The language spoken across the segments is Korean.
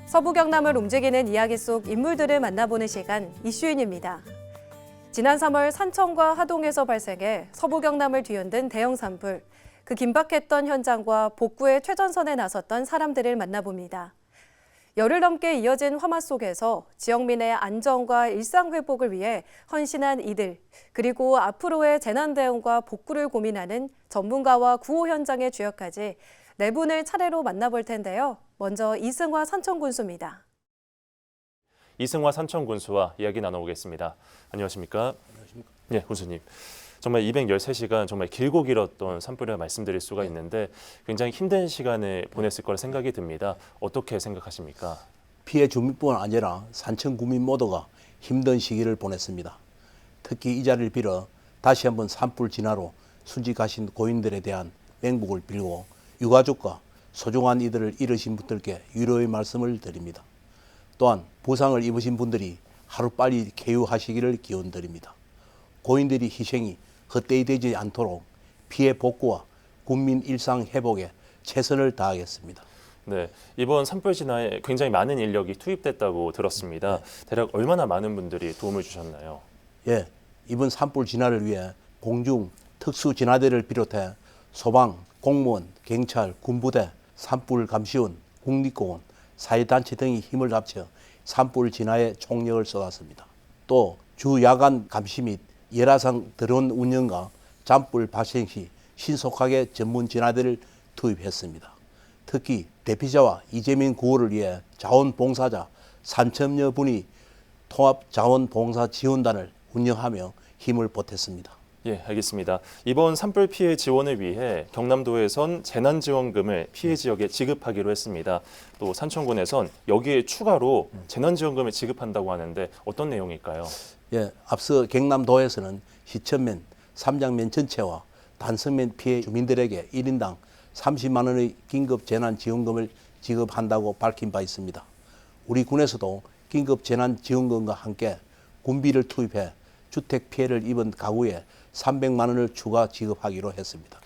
서부 경남을 움직이는 이야기 속 인물들을 만나보는 시간 이슈인입니다. 지난 3월 산청과 하동에서 발생해 서부 경남을 뒤흔든 대형 산불, 그 긴박했던 현장과 복구의 최전선에 나섰던 사람들을 만나봅니다. 열흘 넘게 이어진 화마 속에서 지역민의 안전과 일상 회복을 위해 헌신한 이들, 그리고 앞으로의 재난 대응과 복구를 고민하는 전문가와 구호 현장의 주역까지 네 분을 차례로 만나볼 텐데요. 먼저 이승화 산청군수입니다. 이승화 산청군수와 이야기 나눠보겠습니다. 안녕하십니까? 안녕하십니까? 네, 군수님. 정말 213시간 정말 길고 길었던 산불이라 말씀드릴 수가 있는데 굉장히 힘든 시간을 보냈을 거라 생각이 듭니다. 어떻게 생각하십니까? 피해 주민뿐 아니라 산청 구민 모두가 힘든 시기를 보냈습니다. 특히 이 자리를 빌어 다시 한번 산불 진화로 순직하신 고인들에 대한 맹복을 빌고 유가족과 소중한 이들을 잃으신 분들께 위로의 말씀을 드립니다. 또한 부상을 입으신 분들이 하루빨리 쾌유하시기를 기원드립니다. 고인들의 희생이 헛되이 되지 않도록 피해 복구와 국민 일상 회복에 최선을 다하겠습니다. 네, 이번 산불 진화에 굉장히 많은 인력이 투입됐다고 들었습니다. 대략 얼마나 많은 분들이 도움을 주셨나요? 예, 이번 산불 진화를 위해 공중 특수진화대를 비롯해 소방, 공무원, 경찰, 군부대, 산불 감시원, 국립공원, 사회단체 등이 힘을 합쳐 산불 진화에 총력을 쏟았습니다. 또 주 야간 감시 및 열화상 드론 운영과 잔불 발생 시 신속하게 전문 진화대를 투입했습니다. 특히 대피자와 이재민 구호를 위해 자원봉사자 3천여 분이 통합자원봉사 지원단을 운영하며 힘을 보탰습니다. 예, 알겠습니다. 이번 산불 피해 지원을 위해 경남도에선 재난지원금을 피해 지역에 지급하기로 했습니다. 또 산청군에선 여기에 추가로 재난지원금을 지급한다고 하는데 어떤 내용일까요? 예, 앞서 경남도에서는 시천면, 삼장면 전체와 단성면 피해 주민들에게 1인당 30만 원의 긴급 재난지원금을 지급한다고 밝힌 바 있습니다. 우리 군에서도 긴급 재난지원금과 함께 군비를 투입해 주택 피해를 입은 가구에 300만 원을 추가 지급하기로 했습니다.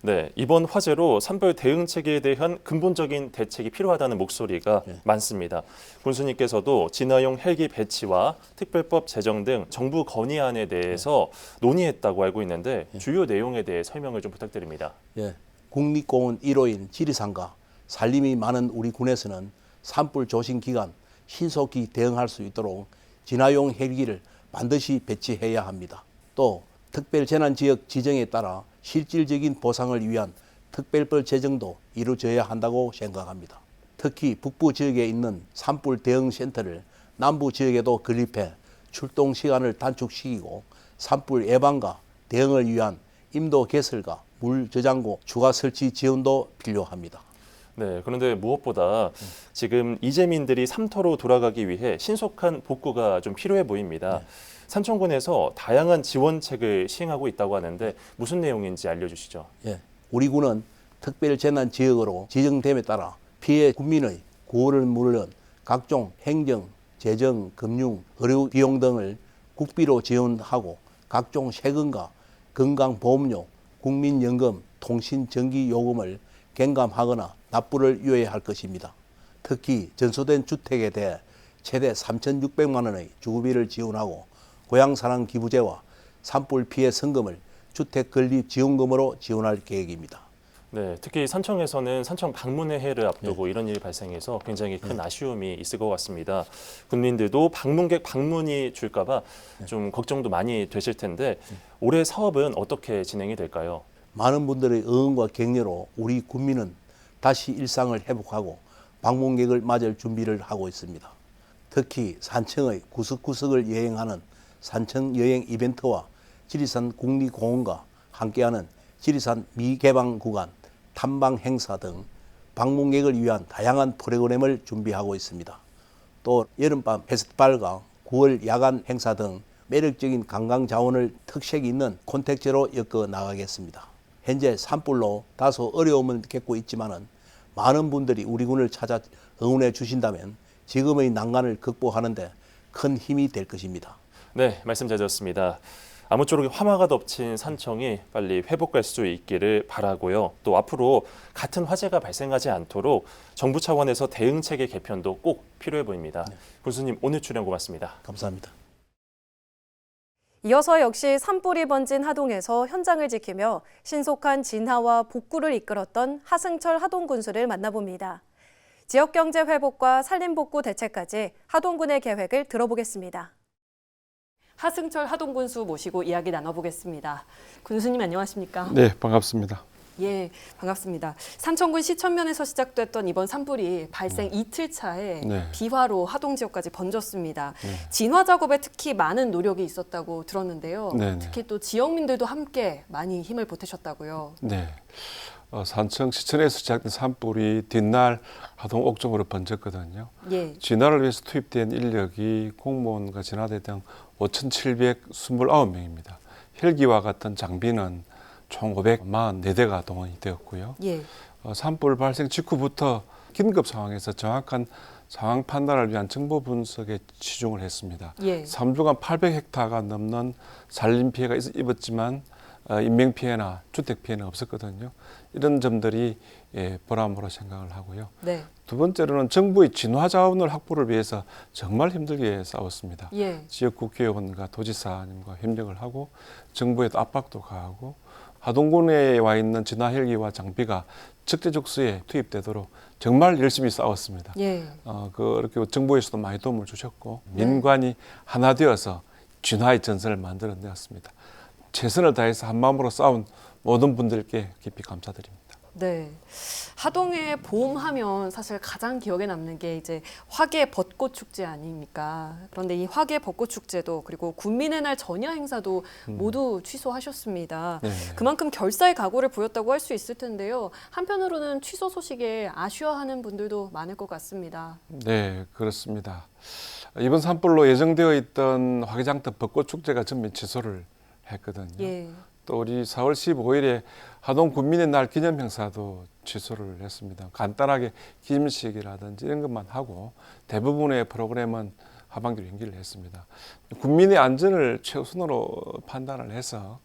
네, 이번 화재로 산불 대응책에 대한 근본적인 대책이 필요하다는 목소리가 많습니다. 군수님께서도 진화용 헬기 배치와 특별법 제정 등 정부 건의안에 대해서 논의했다고 알고 있는데 주요 내용에 대해 설명을 좀 부탁드립니다. 예, 국립공원 1호인 지리산과 산림이 많은 우리 군에서는 산불 조심 기간 신속히 대응할 수 있도록 진화용 헬기를 반드시 배치해야 합니다. 또 특별재난지역 지정에 따라 실질적인 보상을 위한 특별법 제정도 이루어져야 한다고 생각합니다. 특히 북부 지역에 있는 산불 대응 센터를 남부 지역에도 건립해 출동 시간을 단축시키고 산불 예방과 대응을 위한 임도 개설과 물 저장고 추가 설치 지원도 필요합니다. 네, 그런데 무엇보다 지금 이재민들이 삼터로 돌아가기 위해 신속한 복구가 좀 필요해 보입니다. 산청군에서 다양한 지원책을 시행하고 있다고 하는데 무슨 내용인지 알려주시죠. 예, 우리 군은 특별재난지역으로 지정됨에 따라 피해 국민의 구호를 물론 각종 행정, 재정, 금융, 의료 비용 등을 국비로 지원하고 각종 세금과 건강보험료, 국민연금, 통신, 전기 요금을 경감하거나 납부를 유예할 것입니다. 특히 전소된 주택에 대해 최대 3,600만 원의 주거비를 지원하고 고향사랑기부제와 산불 피해 성금을 주택건립지원금으로 지원할 계획입니다. 네, 특히 산청에서는 산청 방문의 해를 앞두고 이런 일이 발생해서 굉장히 큰 아쉬움이 있을 것 같습니다. 국민들도 방문객 방문이 줄까 봐 좀 걱정도 많이 되실 텐데 올해 사업은 어떻게 진행이 될까요? 많은 분들의 응원과 격려로 우리 국민은 다시 일상을 회복하고 방문객을 맞을 준비를 하고 있습니다. 특히 산청의 구석구석을 여행하는 산청 여행 이벤트와 지리산 국립공원과 함께하는 지리산 미개방 구간, 탐방 행사 등 방문객을 위한 다양한 프로그램을 준비하고 있습니다. 또 여름밤 페스티벌과 9월 야간 행사 등 매력적인 관광 자원을 특색 있는 콘텐츠로 엮어 나가겠습니다. 현재 산불로 다소 어려움을 겪고 있지만은 많은 분들이 우리 군을 찾아 응원해 주신다면 지금의 난관을 극복하는 데 큰 힘이 될 것입니다. 네, 말씀 잘 들었습니다. 아무쪼록 화마가 덮친 산청이 빨리 회복할 수 있기를 바라고요. 또 앞으로 같은 화재가 발생하지 않도록 정부 차원에서 대응 체계 개편도 꼭 필요해 보입니다. 군수님 오늘 출연 고맙습니다. 감사합니다. 이어서 역시 산불이 번진 하동에서 현장을 지키며 신속한 진화와 복구를 이끌었던 하승철 하동군수를 만나봅니다. 지역경제 회복과 산림복구 대책까지 하동군의 계획을 들어보겠습니다. 하승철 하동군수 모시고 이야기 나눠보겠습니다. 군수님 안녕하십니까? 네, 반갑습니다. 예, 반갑습니다. 산청군 시천면에서 시작됐던 이번 산불이 발생 이틀 차에 네. 비화로 하동 지역까지 번졌습니다. 네. 진화 작업에 특히 많은 노력이 있었다고 들었는데요. 네네. 특히 또 지역민들도 함께 많이 힘을 보태셨다고요. 네. 산청 시천에서 시작된 산불이 뒷날 하동 옥점으로 번졌거든요. 예, 진화를 위해서 투입된 인력이 공무원과 진화대 등 5,729명입니다. 헬기와 같은 장비는 총 544대가 동원이 되었고요. 예, 산불 발생 직후부터 긴급 상황에서 정확한 상황 판단을 위한 정보 분석에 치중을 했습니다. 예. 3주간 800헥타가 넘는 산림 피해가 입었지만 인명 피해나 주택 피해는 없었거든요. 이런 점들이 보람으로 생각을 하고요. 네, 두 번째로는 정부의 진화 자원을 확보를 위해서 정말 힘들게 싸웠습니다. 예, 지역 국회의원과 도지사님과 협력을 하고 정부에도 압박도 가하고 하동군에 와 있는 진화 헬기와 장비가 적재적소에 투입되도록 정말 열심히 싸웠습니다. 예, 그렇게 정부에서도 많이 도움을 주셨고 민관이 하나 되어서 진화의 전선을 만들어내었습니다. 최선을 다해서 한마음으로 싸운 모든 분들께 깊이 감사드립니다. 네. 하동에 봄하면 사실 가장 기억에 남는 게 이제 화계 벚꽃 축제 아닙니까? 그런데 이 화계 벚꽃 축제도 그리고 군민의 날 전야 행사도 모두 취소하셨습니다. 네. 그만큼 결사의 각오를 보였다고 할 수 있을 텐데요. 한편으로는 취소 소식에 아쉬워하는 분들도 많을 것 같습니다. 네, 그렇습니다. 이번 산불로 예정되어 있던 화개장터 벚꽃 축제가 전면 취소를 했거든요. 예, 또 우리 4월 15일에 하동 군민의 날 기념 행사도 취소를 했습니다. 간단하게 기념식이라든지 이런 것만 하고 대부분의 프로그램은 하반기로 연기를 했습니다. 국민의 안전을 최우선으로 판단을 해서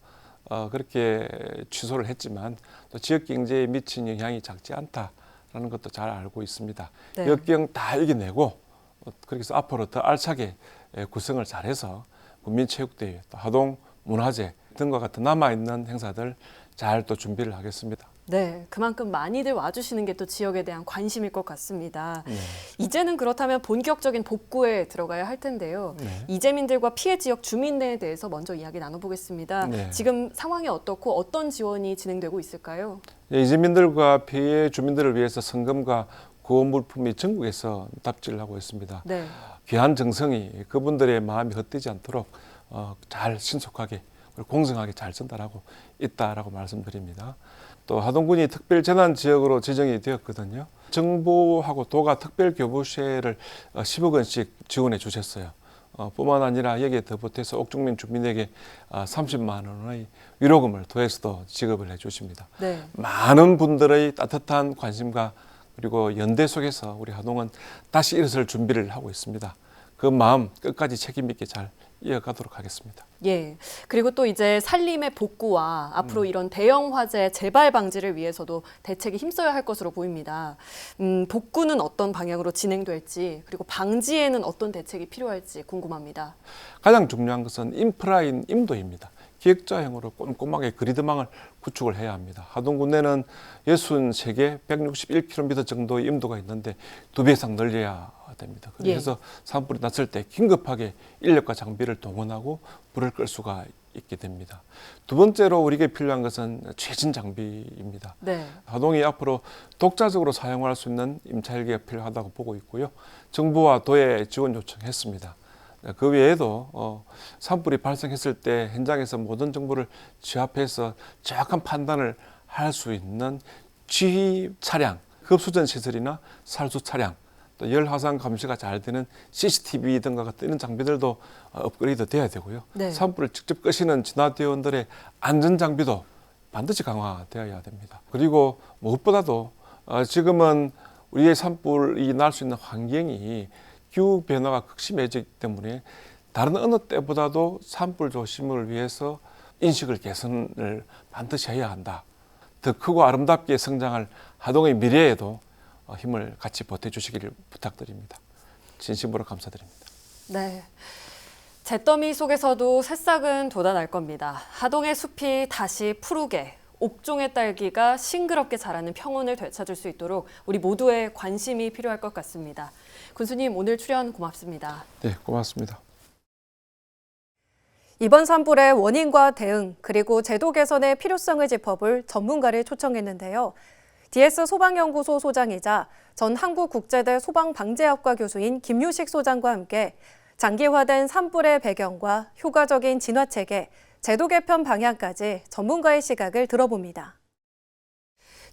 그렇게 취소를 했지만 또 지역 경제에 미친 영향이 작지 않다라는 것도 잘 알고 있습니다. 네. 역경 다 이겨내고 그렇게 해서 앞으로 더 알차게 구성을 잘해서 국민체육대회, 또 하동 문화제 등과 같은 남아있는 행사들 잘 또 준비를 하겠습니다. 네, 그만큼 많이들 와주시는 게 또 지역에 대한 관심일 것 같습니다. 네. 이제는 그렇다면 본격적인 복구에 들어가야 할 텐데요. 네. 이재민들과 피해 지역 주민에 대해서 먼저 이야기 나눠보겠습니다. 네. 지금 상황이 어떻고 어떤 지원이 진행되고 있을까요? 이주민들과 피해 주민들을 위해서 성금과 구호 물품이 전국에서 답지를 하고 있습니다. 네, 귀한 정성이 그분들의 마음이 헛되지 않도록 잘 신속하게 그리고 공정하게 잘 전달하고 있다라고 말씀드립니다. 또 하동군이 특별 재난 지역으로 지정이 되었거든요. 정부하고 도가 특별 교부세를 10억 원씩 지원해 주셨어요. 뿐만 아니라 여기에 더 보태서 옥중민 주민에게 30만 원의 위로금을 도에서도 지급을 해 주십니다. 네, 많은 분들의 따뜻한 관심과 그리고 연대 속에서 우리 하동은 다시 일어설 준비를 하고 있습니다. 그 마음 끝까지 책임 있게 잘 이어가도록 하겠습니다. 예. 그리고 또 이제 산림의 복구와 앞으로 이런 대형 화재 재발 방지를 위해서도 대책에 힘써야 할 것으로 보입니다. 복구는 어떤 방향으로 진행될지 그리고 방지에는 어떤 대책이 필요할지 궁금합니다. 가장 중요한 것은 인프라인 임도입니다. 기획자형으로 꼼꼼하게 그리드망을 구축을 해야 합니다. 하동군내는 63개 161km 정도의 임도가 있는데 2배 이상 늘려야 됩니다. 그래서 산불이 났을 때 긴급하게 인력과 장비를 동원하고 불을 끌 수가 있게 됩니다. 두 번째로 우리에게 필요한 것은 최신 장비입니다. 네. 하동이 앞으로 독자적으로 사용할 수 있는 임차 헬기가 필요하다고 보고 있고요. 정부와 도에 지원 요청했습니다. 그 외에도 산불이 발생했을 때 현장에서 모든 정보를 취합해서 정확한 판단을 할 수 있는 지휘 차량, 급수전 시설이나 살수 차량, 또 열 화상 감시가 잘 되는 CCTV 등과 같은 이런 장비들도 업그레이드 돼야 되고요. 네. 산불을 직접 끄시는 진화대원들의 안전 장비도 반드시 강화되어야 됩니다. 그리고 무엇보다도 지금은 우리의 산불이 날 수 있는 환경이 기후 변화가 극심해지기 때문에 다른 어느 때보다도 산불 조심을 위해서 인식을 개선을 반드시 해야 한다. 더 크고 아름답게 성장할 하동의 미래에도 힘을 같이 보태주시기를 부탁드립니다. 진심으로 감사드립니다. 네. 잿더미 속에서도 새싹은 돋아날 겁니다. 하동의 숲이 다시 푸르게, 옥종의 딸기가 싱그럽게 자라는 평온을 되찾을 수 있도록 우리 모두의 관심이 필요할 것 같습니다. 군수님, 오늘 출연 고맙습니다. 네, 고맙습니다. 이번 산불의 원인과 대응, 그리고 제도 개선의 필요성을 짚어볼 전문가를 초청했는데요. DS 소방연구소 소장이자 전 한국국제대 소방방재학과 교수인 김유식 소장과 함께 장기화된 산불의 배경과 효과적인 진화체계, 제도 개편 방향까지 전문가의 시각을 들어봅니다.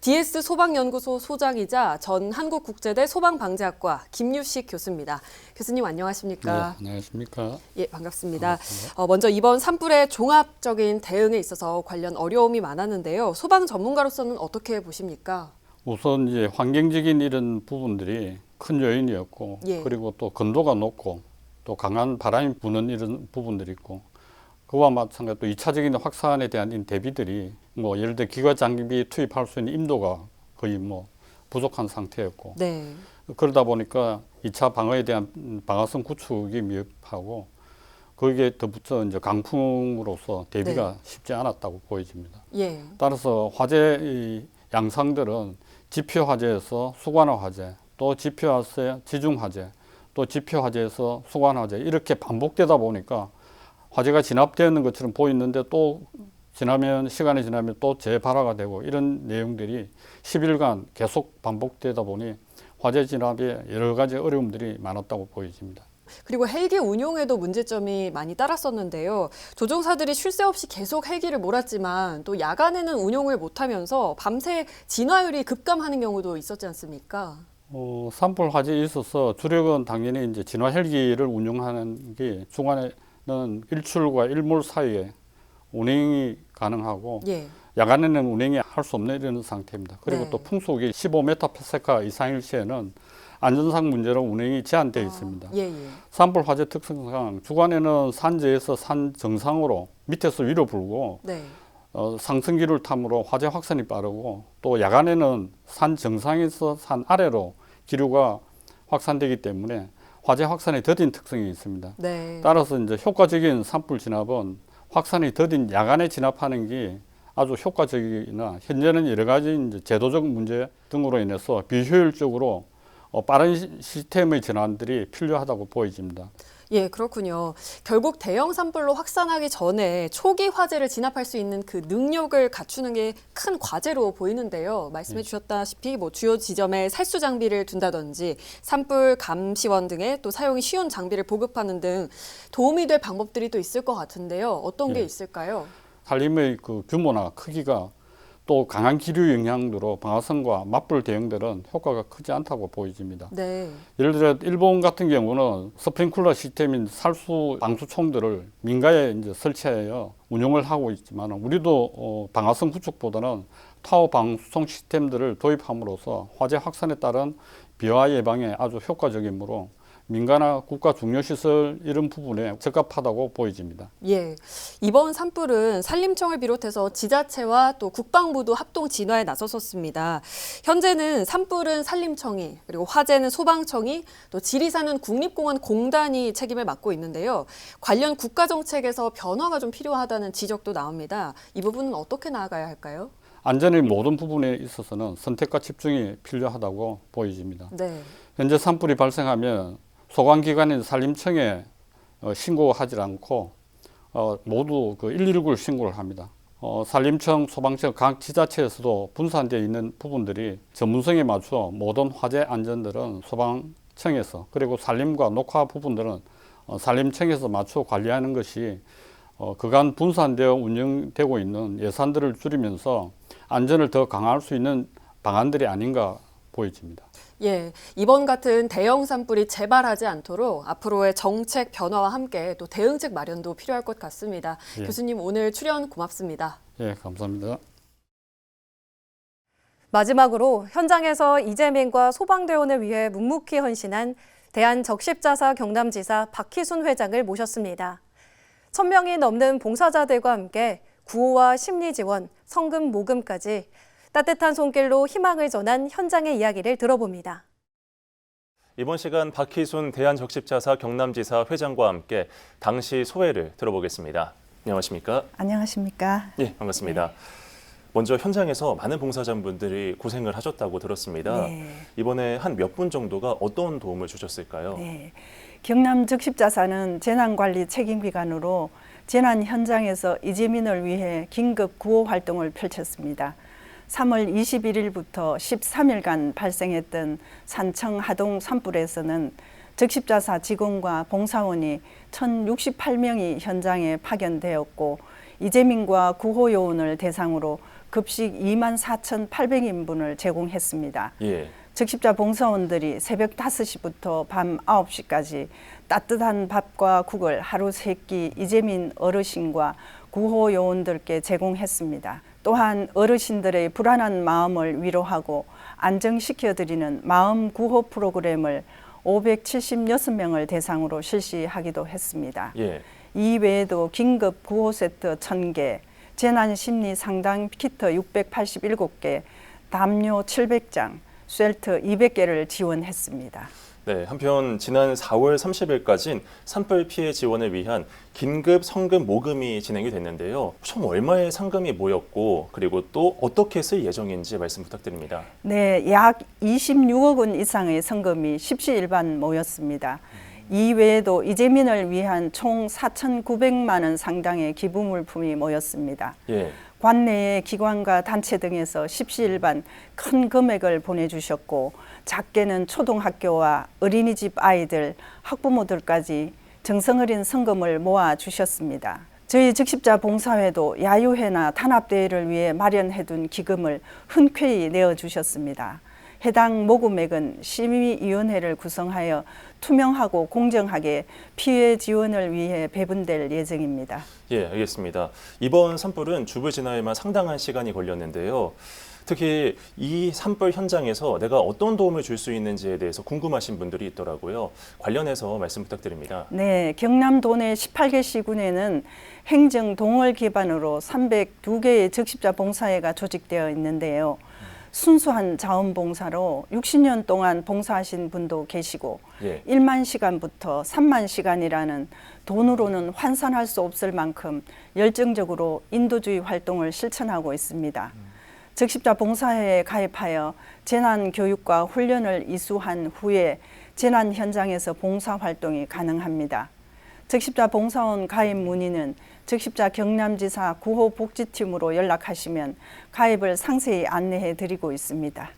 DS 소방연구소 소장이자 전 한국국제대 소방방재학과 김유식 교수입니다. 교수님 안녕하십니까? 네, 안녕하십니까? 예, 반갑습니다. 먼저 이번 산불의 종합적인 대응에 있어서 관련 어려움이 많았는데요. 소방 전문가로서는 어떻게 보십니까? 우선 이제 환경적인 이런 부분들이 큰 요인이었고, 예. 그리고 또 건도가 높고, 또 강한 바람이 부는 이런 부분들이 있고, 그와 마찬가지로 또 2차적인 확산에 대한 대비들이 뭐 예를 들어 기관 장비 투입할 수 있는 인도가 거의 뭐 부족한 상태였고, 네. 그러다 보니까 2차 방어에 대한 방어성 구축이 미흡하고, 거기에 덧붙여 이제 강풍으로서 대비가 쉽지 않았다고 보여집니다. 예. 따라서 화재의 양상들은 지표 화재에서 수관화 화재, 또 지표 화재 지중 화재, 또 지표 화재에서 수관화 화재 이렇게 반복되다 보니까 화재가 진압되는 것처럼 보이는데 또 시간이 지나면 또 재발화가 되고 이런 내용들이 10일간 계속 반복되다 보니 화재 진압에 여러 가지 어려움들이 많았다고 보여집니다. 그리고 헬기 운용에도 문제점이 많이 따랐었는데요. 조종사들이 쉴 새 없이 계속 헬기를 몰았지만 또 야간에는 운용을 못하면서 밤새 진화율이 급감하는 경우도 있었지 않습니까? 산불 화재에 있어서 주력은 당연히 이제 진화 헬기를 운용하는 게 중간에는 일출과 일몰 사이에 운행이 가능하고 예. 야간에는 운행이 할 수 없는 이런 상태입니다. 그리고 네. 또 풍속이 15m/s 이상일 시에는 안전상 문제로 운행이 제한되어 있습니다. 예. 산불 화재 특성상 주간에는 산재에서 산 정상으로 밑에서 위로 불고 네. 상승기를 탐으로 화재 확산이 빠르고 또 야간에는 산 정상에서 산 아래로 기류가 확산되기 때문에 화재 확산이 더딘 특성이 있습니다. 네. 따라서 이제 효과적인 산불 진압은 확산이 더딘 야간에 진압하는 게 아주 효과적이나 현재는 여러 가지 이제 제도적 문제 등으로 인해서 비효율적으로 빠른 시스템의 전환들이 필요하다고 보여집니다. 예, 그렇군요. 결국 대형 산불로 확산하기 전에 초기 화재를 진압할 수 있는 그 능력을 갖추는 게 큰 과제로 보이는데요. 말씀해 주셨다시피 뭐 주요 지점에 살수 장비를 둔다든지 산불 감시원 등의 또 사용이 쉬운 장비를 보급하는 등 도움이 될 방법들이 또 있을 것 같은데요. 어떤 게 있을까요? 산림의 그 규모나 크기가 또 강한 기류 영향으로 방화성과 맞불 대응들은 효과가 크지 않다고 보여집니다. 네. 예를 들어 일본 같은 경우는 스프링클러 시스템인 살수 방수총들을 민가에 이제 설치하여 운용을 하고 있지만 우리도 방화성 구축보다는 타워 방수총 시스템들을 도입함으로써 화재 확산에 따른 비화 예방에 아주 효과적이므로 민가나 국가 중요시설 이런 부분에 적합하다고 보여집니다. 예, 이번 산불은 산림청을 비롯해서 지자체와 또 국방부도 합동 진화에 나섰었습니다. 현재는 산불은 산림청이, 그리고 화재는 소방청이, 또 지리산은 국립공원공단이 책임을 맡고 있는데요. 관련 국가정책에서 변화가 좀 필요하다는 지적도 나옵니다. 이 부분은 어떻게 나아가야 할까요? 안전의 모든 부분에 있어서는 선택과 집중이 필요하다고 보여집니다. 네. 현재 산불이 발생하면 소관기관인 산림청에 신고하지 않고 모두 그 119를 신고를 합니다. 산림청, 소방청, 각 지자체에서도 분산되어 있는 부분들이 전문성에 맞춰 모든 화재 안전들은 소방청에서 그리고 산림과 녹화 부분들은 산림청에서 맞춰 관리하는 것이 그간 분산되어 운영되고 있는 예산들을 줄이면서 안전을 더 강화할 수 있는 방안들이 아닌가 보여집니다. 예, 이번 같은 대형 산불이 재발하지 않도록 앞으로의 정책 변화와 함께 또 대응책 마련도 필요할 것 같습니다. 예. 교수님 오늘 출연 고맙습니다. 예, 감사합니다. 마지막으로 현장에서 이재민과 소방대원을 위해 묵묵히 헌신한 대한적십자사 경남지사 박희순 회장을 모셨습니다. 1,000명이 넘는 봉사자들과 함께 구호와 심리지원, 성금 모금까지 따뜻한 손길로 희망을 전한 현장의 이야기를 들어봅니다. 이번 시간 박희순 대한적십자사 경남지사 회장과 함께 당시 소회를 들어보겠습니다. 안녕하십니까? 안녕하십니까? 예, 반갑습니다. 먼저 현장에서 많은 봉사자분들이 고생을 하셨다고 들었습니다. 네. 이번에 한 몇 분 정도가 어떤 도움을 주셨을까요? 네. 경남적십자사는 재난관리 책임기관으로 재난 현장에서 이재민을 위해 긴급 구호 활동을 펼쳤습니다. 3월 21일부터 13일간 발생했던 산청 하동 산불에서는 적십자사 직원과 봉사원이 1,068명이 현장에 파견되었고 이재민과 구호요원을 대상으로 급식 24,800인분을 제공했습니다. 예. 적십자 봉사원들이 새벽 5시부터 밤 9시까지 따뜻한 밥과 국을 하루 3끼 이재민 어르신과 구호 요원들께 제공했습니다. 또한 어르신들의 불안한 마음을 위로하고 안정시켜드리는 마음 구호 프로그램을 576명을 대상으로 실시하기도 했습니다. 예. 이 외에도 긴급 구호 세트 1,000개, 재난심리 상담 키트 687개, 담요 700장, 쉘터 200개를 지원했습니다. 네, 한편 지난 4월 30일까지는 산불 피해 지원을 위한 긴급 성금 모금이 진행이 됐는데요. 총 얼마의 상금이 모였고 그리고 또 어떻게 쓸 예정인지 말씀 부탁드립니다. 네, 약 26억 원 이상의 성금이 십시일반 모였습니다. 이 외에도 이재민을 위한 총 4,900만 원 상당의 기부 물품이 모였습니다. 예. 관내의 기관과 단체 등에서 십시일반 큰 금액을 보내주셨고 작게는 초등학교와 어린이집 아이들, 학부모들까지 정성어린 성금을 모아주셨습니다. 저희 적십자 봉사회도 야유회나 단합대회를 위해 마련해둔 기금을 흔쾌히 내어주셨습니다. 해당 모금액은 심의위원회를 구성하여 투명하고 공정하게 피해 지원을 위해 배분될 예정입니다. 예, 알겠습니다. 이번 산불은 주부 진화에만 상당한 시간이 걸렸는데요. 특히 이 산불 현장에서 내가 어떤 도움을 줄 수 있는지에 대해서 궁금하신 분들이 있더라고요. 관련해서 말씀 부탁드립니다. 네, 경남 도내 18개 시군에는 행정 동월 기반으로 302개의 적십자 봉사회가 조직되어 있는데요. 순수한 자원봉사로 60년 동안 봉사하신 분도 계시고 예. 1만 시간부터 3만 시간이라는 돈으로는 환산할 수 없을 만큼 열정적으로 인도주의 활동을 실천하고 있습니다. 적십자 봉사회에 가입하여 재난 교육과 훈련을 이수한 후에 재난 현장에서 봉사 활동이 가능합니다. 적십자 봉사원 가입 문의는 적십자 경남지사 구호복지팀으로 연락하시면 가입을 상세히 안내해 드리고 있습니다.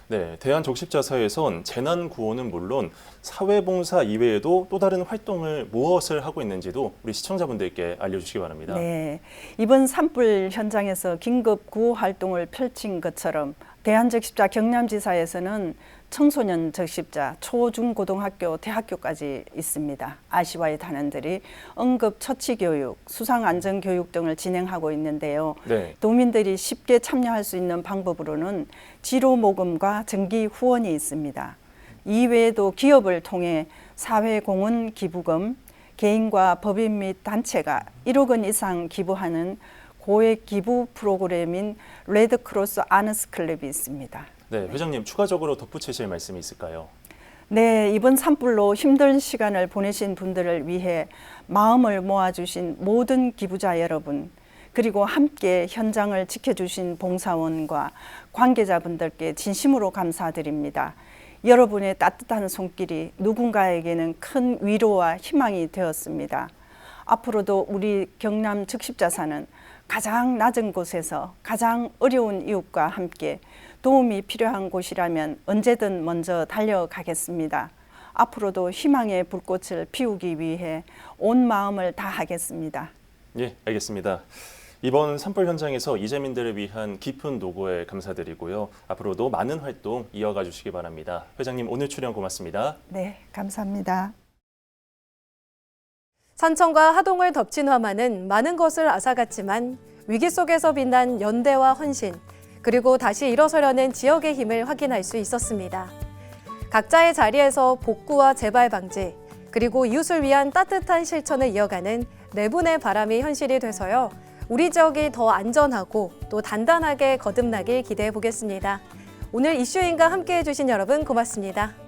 네, 대한적십자사에선 재난구호는 물론 사회봉사 이외에도 또 다른 활동을 무엇을 하고 있는지도 우리 시청자분들께 알려주시기 바랍니다. 네, 이번 산불 현장에서 긴급 구호 활동을 펼친 것처럼 대한적십자 경남지사에서는 청소년 적십자, 초, 중, 고등학교, 대학교까지 있습니다. RCY 단원들이 응급 처치 교육, 수상 안전 교육 등을 진행하고 있는데요. 네. 도민들이 쉽게 참여할 수 있는 방법으로는 지로 모금과 정기 후원이 있습니다. 이외에도 기업을 통해 사회공헌 기부금, 개인과 법인 및 단체가 1억 원 이상 기부하는 고액 기부 프로그램인 레드크로스 아너스 클럽이 있습니다. 네, 회장님 추가적으로 덧붙이실 말씀이 있을까요? 네, 이번 산불로 힘든 시간을 보내신 분들을 위해 마음을 모아주신 모든 기부자 여러분, 그리고 함께 현장을 지켜주신 봉사원과 관계자분들께 진심으로 감사드립니다. 여러분의 따뜻한 손길이 누군가에게는 큰 위로와 희망이 되었습니다. 앞으로도 우리 경남 적십자사는 가장 낮은 곳에서 가장 어려운 이웃과 함께 도움이 필요한 곳이라면 언제든 먼저 달려가겠습니다. 앞으로도 희망의 불꽃을 피우기 위해 온 마음을 다하겠습니다. 예, 알겠습니다. 이번 산불 현장에서 이재민들을 위한 깊은 노고에 감사드리고요. 앞으로도 많은 활동 이어가 주시기 바랍니다. 회장님 오늘 출연 고맙습니다. 네, 감사합니다. 산청과 하동을 덮친 화마는 많은 것을 앗아갔지만 위기 속에서 빛난 연대와 헌신, 그리고 다시 일어서려는 지역의 힘을 확인할 수 있었습니다. 각자의 자리에서 복구와 재발 방지, 그리고 이웃을 위한 따뜻한 실천을 이어가는 네 분의 바람이 현실이 돼서요. 우리 지역이 더 안전하고 또 단단하게 거듭나길 기대해 보겠습니다. 오늘 이슈인과 함께해 주신 여러분 고맙습니다.